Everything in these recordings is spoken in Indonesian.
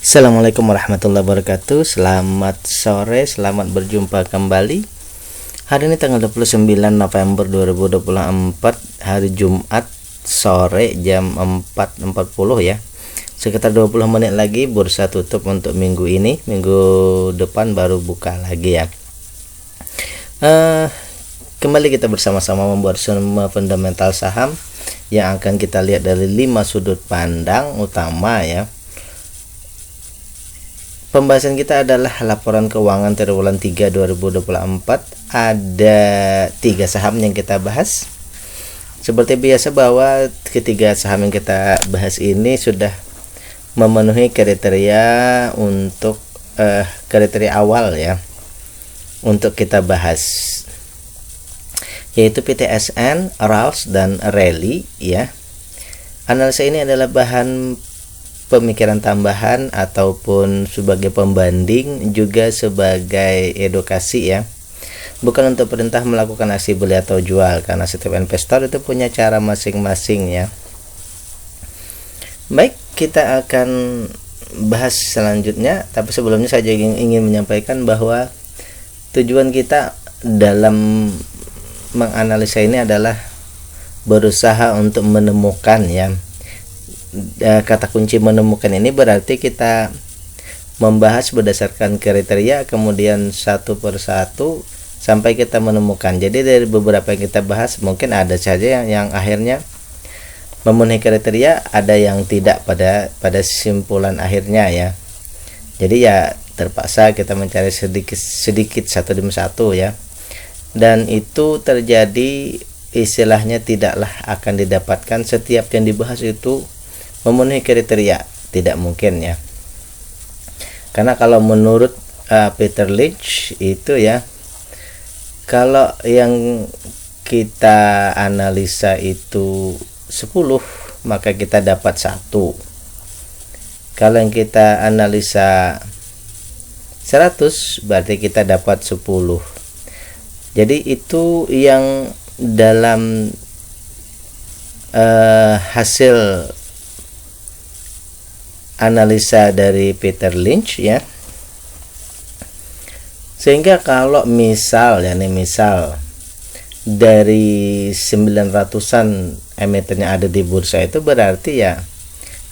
Assalamualaikum warahmatullahi wabarakatuh. Selamat sore, selamat berjumpa kembali. Hari ini tanggal 29 November 2024, hari Jumat sore jam 4.40 ya. Sekitar 20 menit lagi bursa tutup untuk minggu ini. Minggu depan baru buka lagi ya. Kembali kita bersama-sama membuat semua fundamental saham yang akan kita lihat dari 5 sudut pandang utama ya. Pembahasan kita adalah laporan keuangan triwulan 3 2024. Ada 3 saham yang kita bahas. Seperti biasa bahwa ketiga saham yang kita bahas ini sudah memenuhi kriteria untuk kriteria awal ya untuk kita bahas, yaitu PTSN, RALS dan Rally ya. Analisa ini adalah bahan pemikiran tambahan ataupun sebagai pembanding, juga sebagai edukasi ya, bukan untuk perintah melakukan aksi beli atau jual, karena setiap investor itu punya cara masing-masing ya. Baik, kita akan bahas selanjutnya, tapi sebelumnya saya ingin menyampaikan bahwa tujuan kita dalam menganalisa ini adalah berusaha untuk menemukan ya. Kata kunci menemukan ini berarti kita membahas berdasarkan kriteria, kemudian satu persatu sampai kita menemukan. Jadi dari beberapa yang kita bahas mungkin ada saja yang akhirnya memenuhi kriteria, ada yang tidak pada kesimpulan akhirnya ya. Jadi ya terpaksa kita mencari sedikit satu demi satu ya. Dan itu terjadi istilahnya tidaklah akan didapatkan setiap yang dibahas itu memenuhi kriteria, tidak mungkin ya. Karena kalau menurut Peter Lynch itu ya, kalau yang kita analisa itu 10, maka kita dapat 1. Kalau yang kita analisa 100, berarti kita dapat 10. Jadi itu yang dalam hasil analisa dari Peter Lynch ya. Sehingga kalau misal dari 900-an emiten yang ada di bursa itu, berarti ya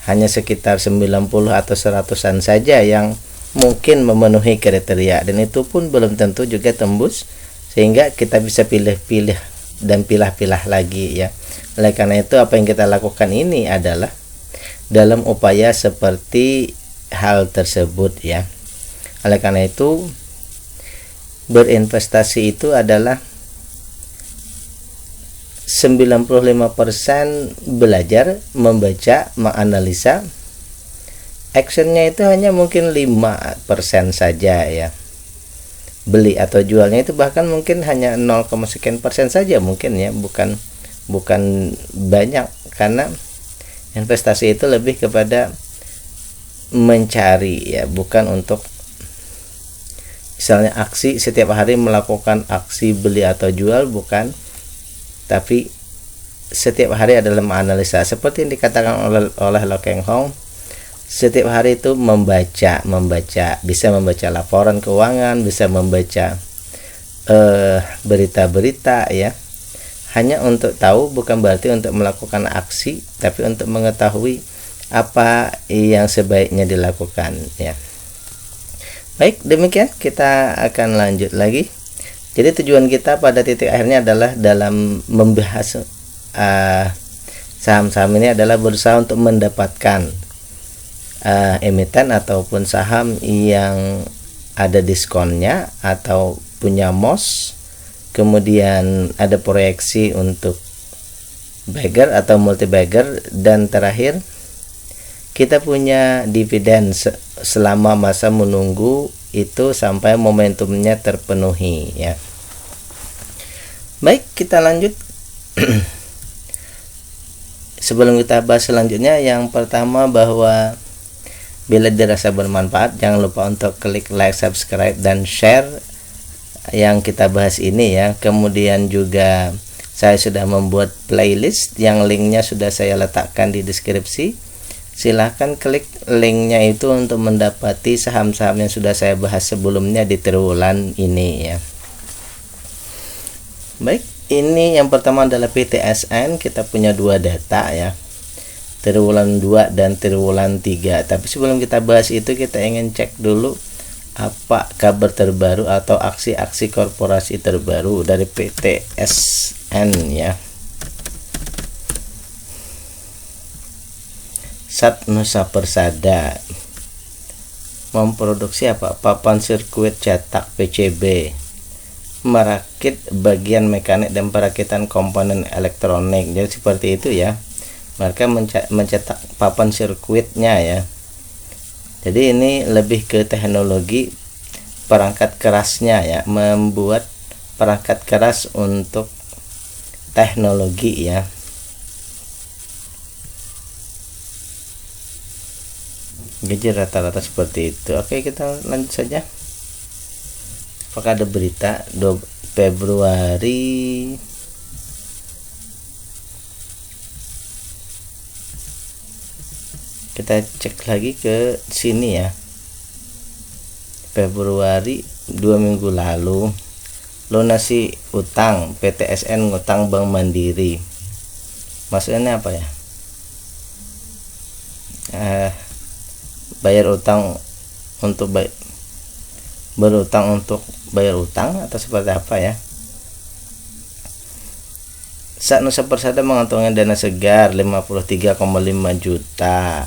hanya sekitar 90 atau 100-an saja yang mungkin memenuhi kriteria, dan itu pun belum tentu juga tembus, sehingga kita bisa pilih-pilih dan pilah-pilah lagi ya. Oleh karena itu apa yang kita lakukan ini adalah dalam upaya seperti hal tersebut ya. Oleh karena itu berinvestasi itu adalah 95% belajar, membaca, menganalisa. Actionnya itu hanya mungkin 5% saja ya. Beli atau jualnya itu bahkan mungkin hanya 0, sekian persen saja mungkin ya, bukan banyak, karena investasi itu lebih kepada mencari ya, bukan untuk misalnya aksi setiap hari melakukan aksi beli atau jual, bukan, tapi setiap hari adalah menganalisa seperti yang dikatakan oleh Lo Keng Hong. Setiap hari itu membaca, bisa membaca laporan keuangan, bisa membaca berita-berita ya. Hanya untuk tahu, bukan berarti untuk melakukan aksi, tapi untuk mengetahui apa yang sebaiknya dilakukan ya. Baik, demikian kita akan lanjut lagi. Jadi tujuan kita pada titik akhirnya adalah dalam membahas saham-saham ini adalah berusaha untuk mendapatkan emiten ataupun saham yang ada diskonnya atau punya MOS, kemudian ada proyeksi untuk bagger atau multi bagger, dan terakhir kita punya dividen selama masa menunggu itu sampai momentumnya terpenuhi ya. Baik, kita lanjut. Sebelum kita bahas selanjutnya, yang pertama bahwa bila dirasa bermanfaat, jangan lupa untuk klik like, subscribe, dan share yang kita bahas ini ya. Kemudian juga saya sudah membuat playlist yang linknya sudah saya letakkan di deskripsi. silahkan klik linknya itu untuk mendapati saham-saham yang sudah saya bahas sebelumnya di triwulan ini ya. Baik, ini yang pertama adalah PTSN. Kita punya dua data ya, triwulan 2 dan triwulan 3. Tapi sebelum kita bahas itu, kita ingin cek dulu apa kabar terbaru atau aksi-aksi korporasi terbaru dari PTSN ya. Sat Nusa Persada memproduksi apa? Papan sirkuit cetak PCB, merakit bagian mekanik dan perakitan komponen elektronik. Jadi seperti itu ya. Mereka mencetak papan sirkuitnya ya. Jadi ini lebih ke teknologi perangkat kerasnya ya, membuat perangkat keras untuk teknologi ya. Gaji rata-rata seperti itu. Oke, kita lanjut saja. Apakah ada berita 2 Februari kita cek lagi ke sini ya. Februari 2 minggu lalu, lunasi utang PTSN ngutang Bank Mandiri. Maksudnya apa ya? Bayar utang untuk berutang untuk bayar utang atau seperti apa ya? Sat Nusa Persada mengantongi dana segar 53,5 juta.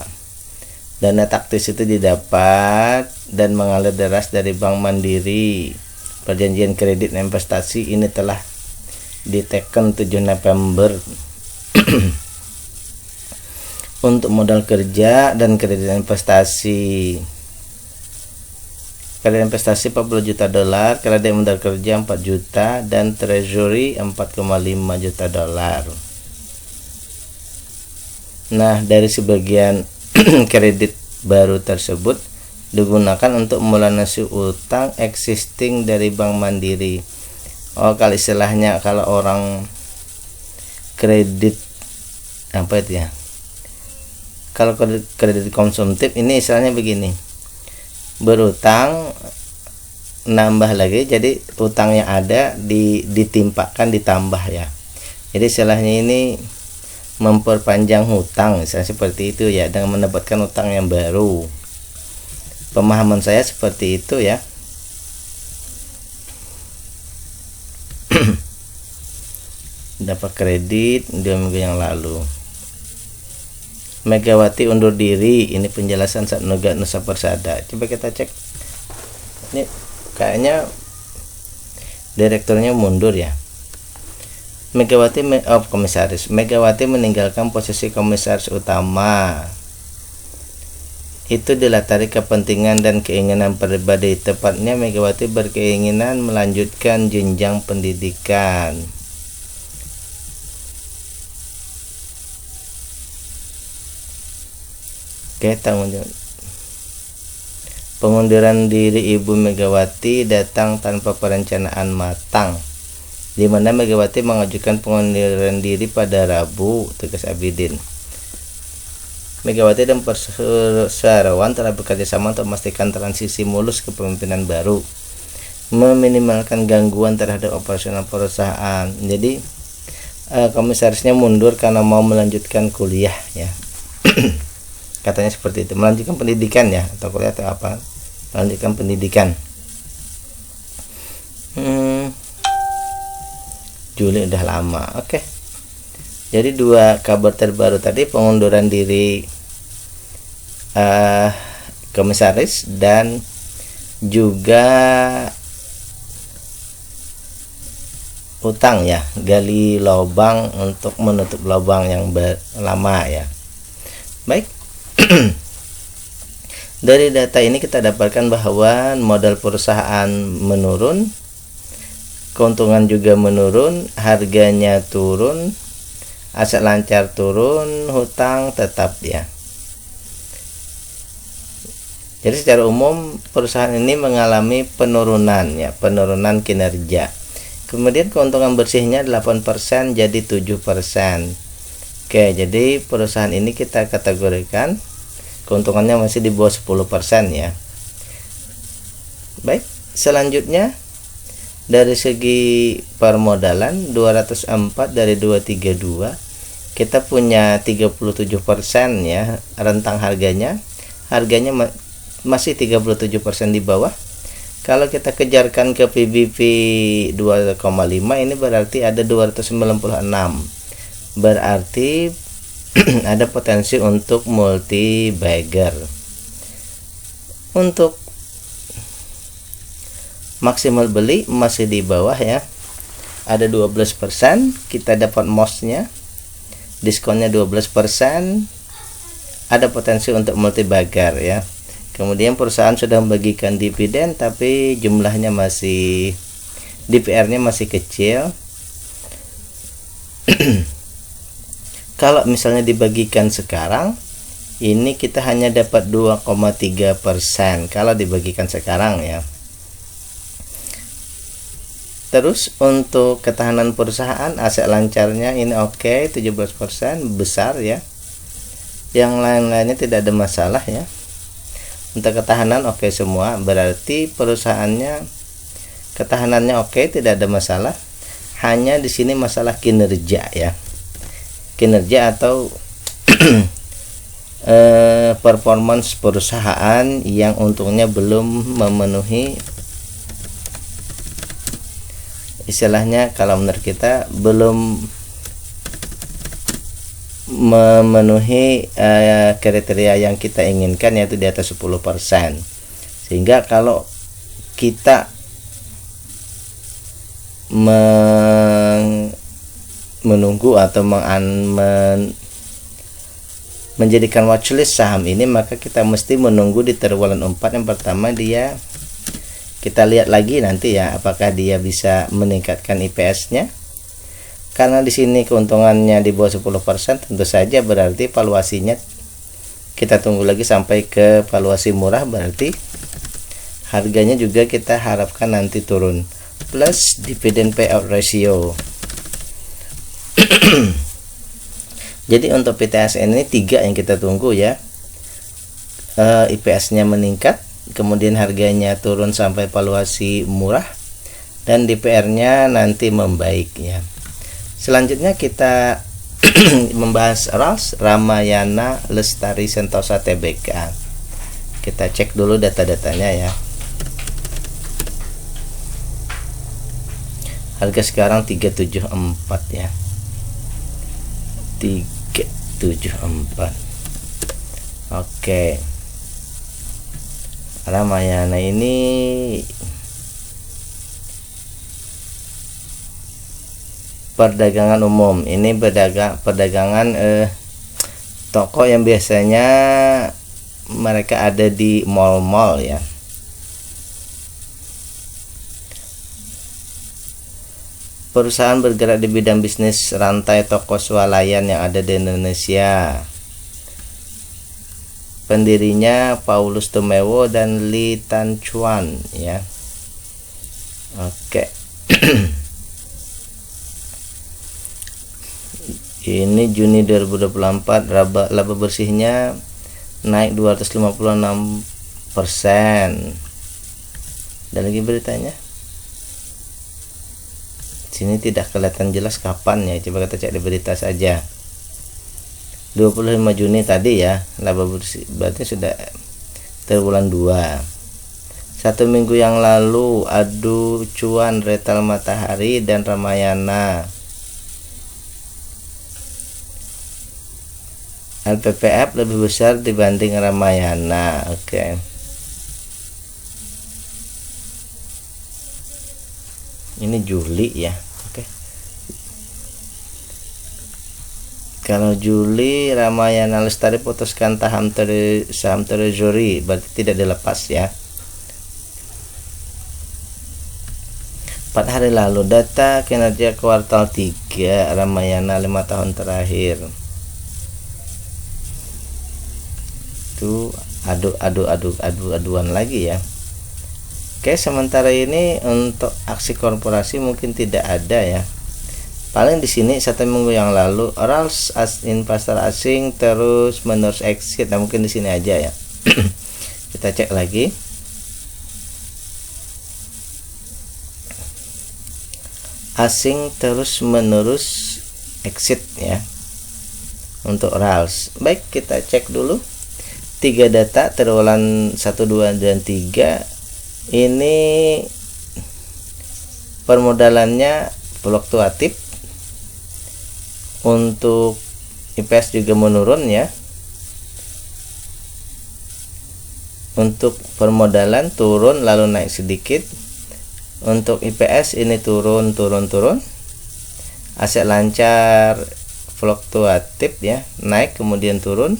Dana taktis itu didapat dan mengalir deras dari Bank Mandiri. Perjanjian kredit investasi ini telah diteken 7 November untuk modal kerja dan kredit investasi. Kredit investasi 40 juta dolar, kredit modal kerja 4 juta, dan treasury 4,5 juta dolar. Nah, dari sebagian kredit baru tersebut digunakan untuk melunasi utang existing dari Bank Mandiri. Oh, kalau istilahnya kalau orang kredit apa itu ya? Kalau kredit konsumtif ini istilahnya begini, berutang nambah lagi, jadi utang yang ada ditimpakan ditambah ya. Jadi istilahnya ini memperpanjang hutang, misalnya seperti itu ya, dengan mendapatkan utang yang baru. Pemahaman saya seperti itu ya. Dapat kredit 2 minggu yang lalu. Megawati undur diri, ini penjelasan Sat Nusa Persada. Coba kita cek. Ini kayaknya direkturnya mundur ya. Komisaris. Megawati meninggalkan posisi komisaris utama. Itu dilatari kepentingan dan keinginan pribadi. Tepatnya Megawati berkeinginan melanjutkan jenjang pendidikan. Oke, tanggung jawab. Pengunduran diri Ibu Megawati datang tanpa perencanaan matang, di mana Megawati mengajukan pengunduran diri pada Rabu, tegas Abidin. Megawati dan Persarawan telah bekerja sama untuk memastikan transisi mulus kepemimpinan baru, meminimalkan gangguan terhadap operasional perusahaan. Jadi komisarisnya mundur karena mau melanjutkan kuliah ya. Katanya seperti itu, melanjutkan pendidikan ya, atau kuliah atau apa, melanjutkan pendidikan. Juli udah lama. Oke. Jadi 2 kabar terbaru tadi, pengunduran diri komisaris dan juga utang ya, gali lubang untuk menutup lubang yang lama ya. Baik. Dari data ini kita dapatkan bahwa modal perusahaan menurun, keuntungan juga menurun, harganya turun, aset lancar turun, hutang tetap ya. Jadi secara umum perusahaan ini mengalami penurunan ya, penurunan kinerja. Kemudian keuntungan bersihnya 8% jadi 7%. Oke, jadi perusahaan ini kita kategorikan keuntungannya masih di bawah 10% ya. Baik, selanjutnya dari segi permodalan 204 dari 232 kita punya 37% ya rentang harganya. Harganya masih 37% di bawah. Kalau kita kejarkan ke PBV 2,5 ini berarti ada 296. Berarti ada potensi untuk multi bagger. Untuk maksimal beli masih di bawah ya. Ada 12%, kita dapat MOS-nya. Diskonnya 12%. Ada potensi untuk multi bagger ya. Kemudian perusahaan sudah membagikan dividen tapi jumlahnya masih, DPR-nya masih kecil. Kalau misalnya dibagikan sekarang, ini kita hanya dapat 2,3% kalau dibagikan sekarang ya. Terus untuk ketahanan perusahaan, aset lancarnya ini oke, 17%, besar ya. Yang lain-lainnya tidak ada masalah ya. Untuk ketahanan oke semua, berarti perusahaannya ketahanannya oke, tidak ada masalah. Hanya di sini masalah kinerja ya. Kinerja atau performance perusahaan yang untungnya belum memenuhi, istilahnya kalau menurut kita belum memenuhi kriteria yang kita inginkan, yaitu di atas 10%. Sehingga kalau kita menunggu atau menjadikan watchlist saham ini, maka kita mesti menunggu di triwulan 4. Yang pertama kita lihat lagi nanti ya, apakah dia bisa meningkatkan IPS-nya. Karena di sini keuntungannya di bawah 10%, tentu saja berarti valuasinya kita tunggu lagi sampai ke valuasi murah, berarti harganya juga kita harapkan nanti turun. Plus dividend payout ratio. Jadi untuk PTSN ini 3 yang kita tunggu ya. IPS-nya meningkat, kemudian harganya turun sampai valuasi murah, dan DPR-nya nanti membaik ya. Selanjutnya kita membahas RALS, Ramayana Lestari Sentosa Tbk. Kita cek dulu data-datanya ya. Harga sekarang 374 ya. 374. Oke. Ramayana ini perdagangan umum. Ini perdagangan toko yang biasanya mereka ada di mall-mall ya. Perusahaan bergerak di bidang bisnis rantai toko swalayan yang ada di Indonesia. Pendirinya Paulus Tumewo dan Lee Tan Chuan ya. Oke. Ini Juni 2024, laba bersihnya naik 256%. Ada lagi beritanya. Sini tidak kelihatan jelas kapan ya, coba kita cek di berita saja. 25 Juni tadi ya, laba bersih berarti sudah triwulan 2. 1 minggu yang lalu Adu Cuan, Retail Matahari, dan Ramayana. LPPF lebih besar dibanding Ramayana. Oke. Ini Juli ya. Oke. Kalau Juli Ramayana Lestari putuskan saham treasury, berarti tidak dilepas ya. 4 hari lalu data kinerja kuartal 3 Ramayana 5 tahun terakhir. Itu aduan lagi ya. Oke, sementara ini untuk aksi korporasi mungkin tidak ada ya. paling di sini 1 minggu yang lalu RALS investor asing terus menerus exit. Nah, mungkin di sini aja ya. Kita cek lagi. Asing terus menerus exit ya untuk RALS. Baik, kita cek dulu 3 data triwulan 1, 2 dan 3. Ini permodalannya fluktuatif. Untuk IPS juga menurun ya. Untuk permodalan turun lalu naik sedikit. Untuk IPS ini turun. Aset lancar fluktuatif ya, naik kemudian turun.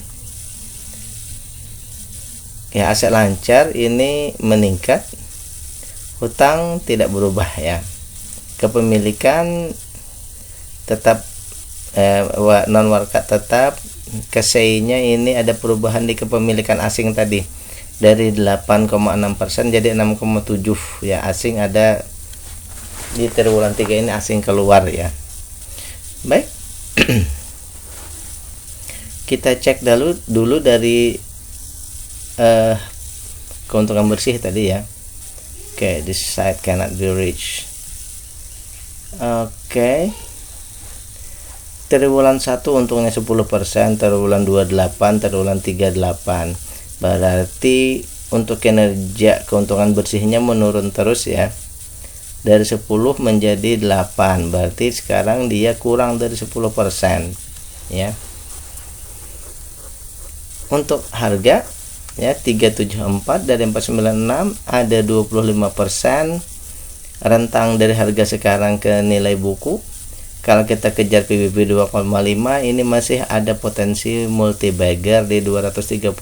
Ya, aset lancar ini meningkat. Hutang tidak berubah ya. Kepemilikan tetap non warkat tetap. Keseinya ini ada perubahan di kepemilikan asing tadi dari 8,6% jadi 6,7 ya. Asing ada di triwulan 3 ini, asing keluar ya. Baik. Kita cek dulu dari keuntungan bersih tadi ya. Oke, this side cannot be reached. Oke. Triwulan 1 untungnya 10%, triwulan 2 8, triwulan 3 8. Berarti untuk kinerja keuntungan bersihnya menurun terus ya. Dari 10 menjadi 8. Berarti sekarang dia kurang dari 10% ya. Untuk harga ya 374 dari 496 ada 25%. Rentang dari harga sekarang ke nilai buku. Kalau kita kejar PBB 2,5, ini masih ada potensi multi bagger di 231%.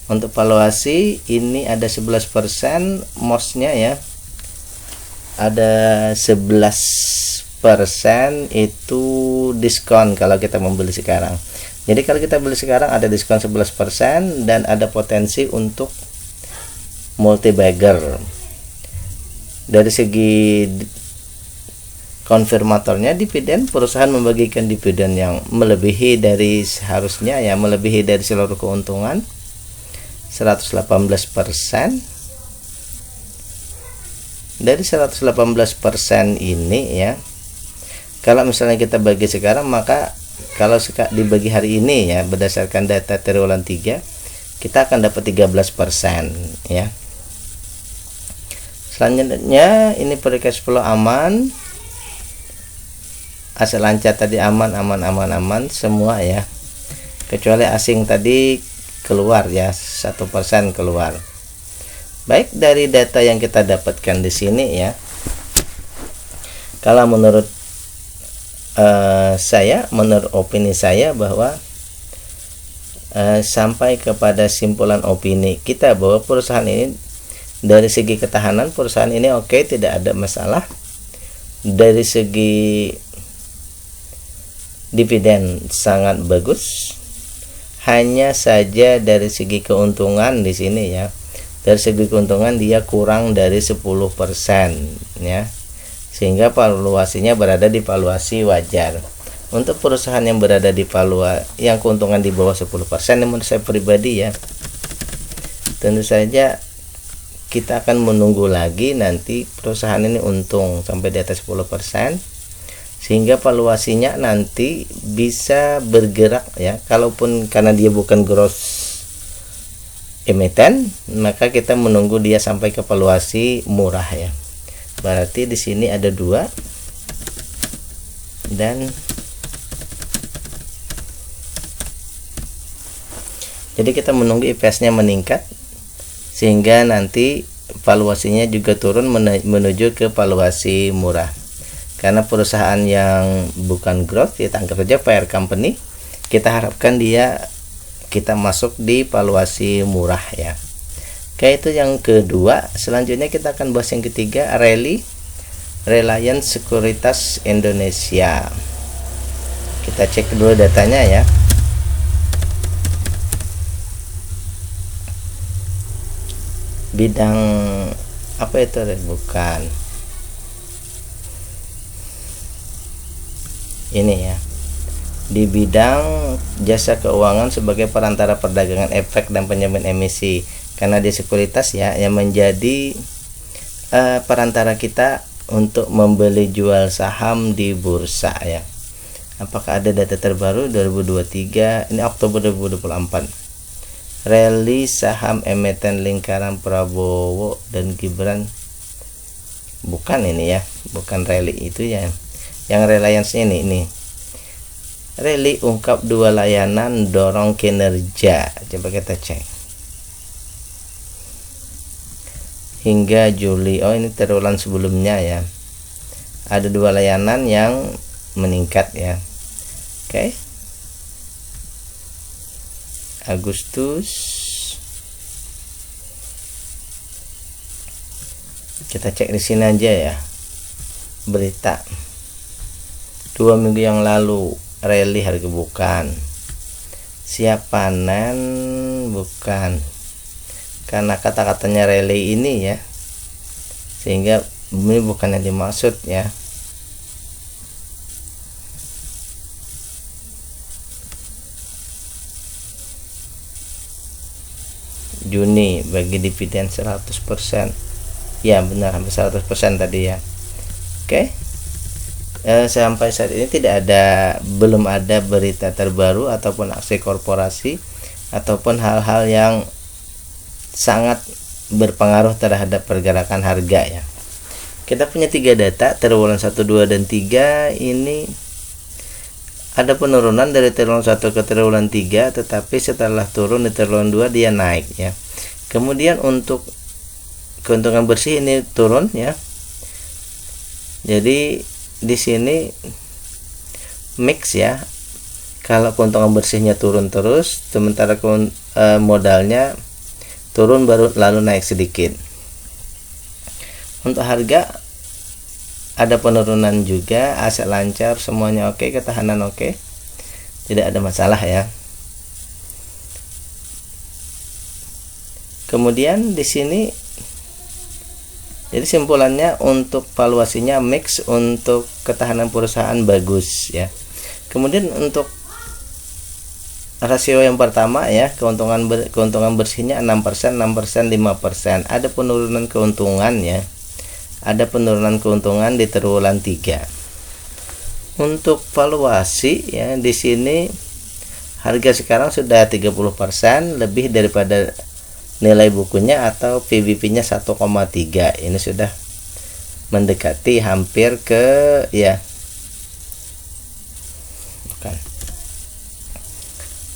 Untuk valuasi ini ada 11%, MOS-nya ya. Ada 11% itu diskon kalau kita membeli sekarang. Jadi kalau kita beli sekarang ada diskon 11% dan ada potensi untuk multi bagger. Dari segi konfirmatornya dividen, perusahaan membagikan dividen yang melebihi dari seharusnya ya, melebihi dari seluruh keuntungan 118%. Dari 118% ini ya, kalau misalnya kita bagi sekarang, maka kalau dibagi hari ini ya berdasarkan data triwulan 3 kita akan dapat 13% ya. Selanjutnya ini free cash flow aman. Aset lancar tadi aman semua ya, kecuali asing tadi keluar ya, 1% keluar. Baik, dari data yang kita dapatkan di sini ya, kalau menurut menurut opini saya bahwa sampai kepada simpulan opini kita bahwa perusahaan ini dari segi ketahanan perusahaan ini oke, tidak ada masalah. Dari segi dividen sangat bagus, hanya saja dari segi keuntungan di sini ya, dari segi keuntungan dia kurang dari 10% ya, sehingga valuasinya berada di valuasi wajar. Untuk perusahaan yang berada di yang keuntungan di bawah 10%, menurut saya pribadi ya, tentu saja kita akan menunggu lagi nanti perusahaan ini untung sampai di atas 10%, sehingga valuasinya nanti bisa bergerak ya. Kalaupun karena dia bukan growth emiten, maka kita menunggu dia sampai ke valuasi murah ya. Berarti di sini ada 2 dan jadi kita menunggu IPS-nya meningkat sehingga nanti valuasinya juga turun menuju ke valuasi murah. Karena perusahaan yang bukan growth, kita anggap saja fair company, kita harapkan kita masuk di valuasi murah ya. Oke, itu yang kedua. Selanjutnya kita akan bahas yang ketiga, Reliance Sekuritas Indonesia. Kita cek dulu datanya ya. Bidang apa itu? Bukan. ini ya, di bidang jasa keuangan sebagai perantara perdagangan efek dan penjamin emisi, karena dia sekuritas ya, yang menjadi perantara kita untuk membeli jual saham di bursa ya. Apakah ada data terbaru 2023 ini Oktober 2024? Rally saham emiten lingkaran Prabowo dan Gibran, bukan ini ya, bukan rally itu ya, yang Reliance ini rally ungkap 2 layanan dorong kinerja. Coba kita cek hingga Juli. Oh, ini triwulan sebelumnya ya, ada 2 layanan yang meningkat ya. Oke, Agustus kita cek di sini aja ya, berita 2 minggu yang lalu. Rally harga bukan, siap panen bukan, karena kata-katanya rally ini ya, sehingga ini bukan yang dimaksud ya. Juni bagi dividen 100%, ya benar, hampir 100% tadi ya. Oke. Sampai saat ini belum ada berita terbaru ataupun aksi korporasi ataupun hal-hal yang sangat berpengaruh terhadap pergerakan harga ya. Kita punya 3 data triwulan 1, 2 dan 3. Ini ada penurunan dari triwulan 1 ke triwulan 3, tetapi setelah turun di triwulan 2 dia naik ya. Kemudian untuk keuntungan bersih ini turun ya. Jadi di sini mix ya, kalau keuntungan bersihnya turun terus, sementara modalnya turun baru lalu naik sedikit. Untuk harga ada penurunan juga, aset lancar, semuanya oke, ketahanan oke, tidak ada masalah ya. Kemudian di sini, jadi simpulannya untuk valuasinya mix, untuk ketahanan perusahaan bagus ya. Kemudian untuk rasio yang pertama ya, keuntungan bersihnya 6%, 5%. Ada penurunan keuntungan ya. Ada penurunan keuntungan di triwulan 3. Untuk valuasi ya, di sini harga sekarang sudah 30% lebih daripada nilai bukunya atau PBP-nya 1,3. Ini sudah mendekati hampir ke ya, bukan,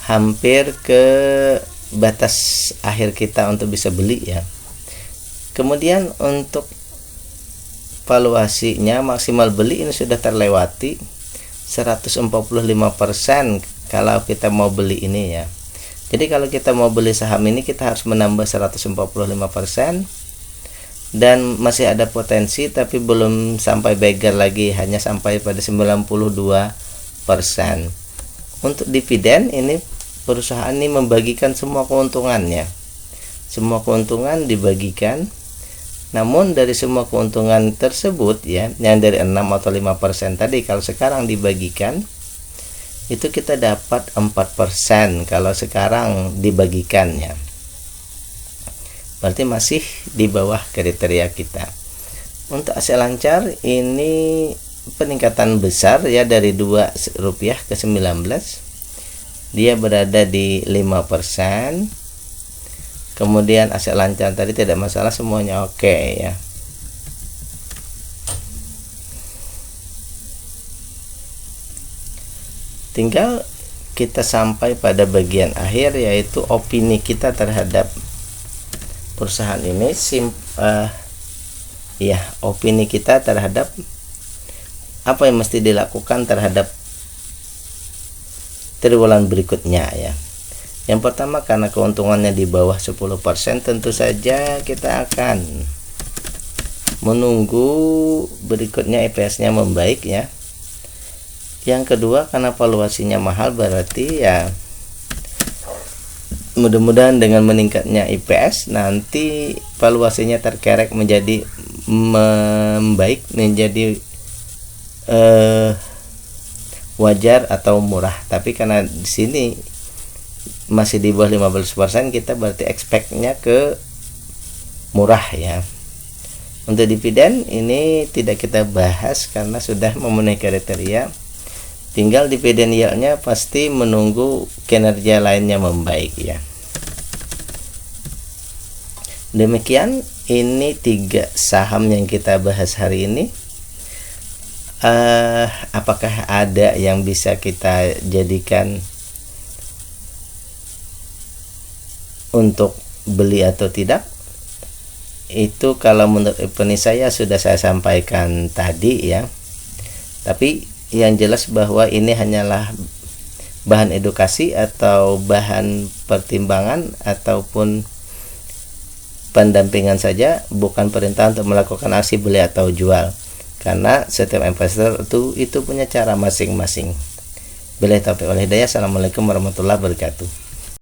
hampir ke batas akhir kita untuk bisa beli ya. Kemudian untuk valuasinya maksimal beli ini sudah terlewati 145% kalau kita mau beli ini ya. Jadi kalau kita mau beli saham ini kita harus menambah 145%, dan masih ada potensi tapi belum sampai beggar lagi, hanya sampai pada 92%. Untuk dividen ini perusahaan ini membagikan semua keuntungannya. Semua keuntungan dibagikan. Namun dari semua keuntungan tersebut ya, yang dari 6 atau 5% tadi, kalau sekarang dibagikan itu kita dapat 4% kalau sekarang dibagikan ya. Berarti masih di bawah kriteria kita. Untuk aset lancar ini peningkatan besar ya, dari Rp2 ke 19. Dia berada di 5%. Kemudian aset lancar tadi tidak masalah, semuanya oke ya. Tinggal kita sampai pada bagian akhir, yaitu opini kita terhadap perusahaan ini. Opini kita terhadap apa yang mesti dilakukan terhadap triwulan berikutnya ya. Yang pertama, karena keuntungannya di bawah 10%, tentu saja kita akan menunggu berikutnya EPS-nya membaik ya. Yang kedua, karena valuasinya mahal, berarti ya mudah-mudahan dengan meningkatnya IPS nanti valuasinya terkerek menjadi membaik, menjadi wajar atau murah. Tapi karena di sini masih di bawah 15%, kita berarti expect-nya ke murah ya. Untuk dividen ini tidak kita bahas karena sudah memenuhi kriteria. Tinggal dividen yield-nya pasti menunggu kinerja lainnya membaik ya. Demikian, ini 3 saham yang kita bahas hari ini. Apakah ada yang bisa kita jadikan untuk beli atau tidak? Itu kalau menurut opini saya sudah saya sampaikan tadi ya. Tapi yang jelas bahwa ini hanyalah bahan edukasi atau bahan pertimbangan ataupun pendampingan saja, bukan perintah untuk melakukan aksi beli atau jual. Karena setiap investor itu punya cara masing-masing. Billahi taufiq wal hidayah. Assalamualaikum warahmatullahi wabarakatuh.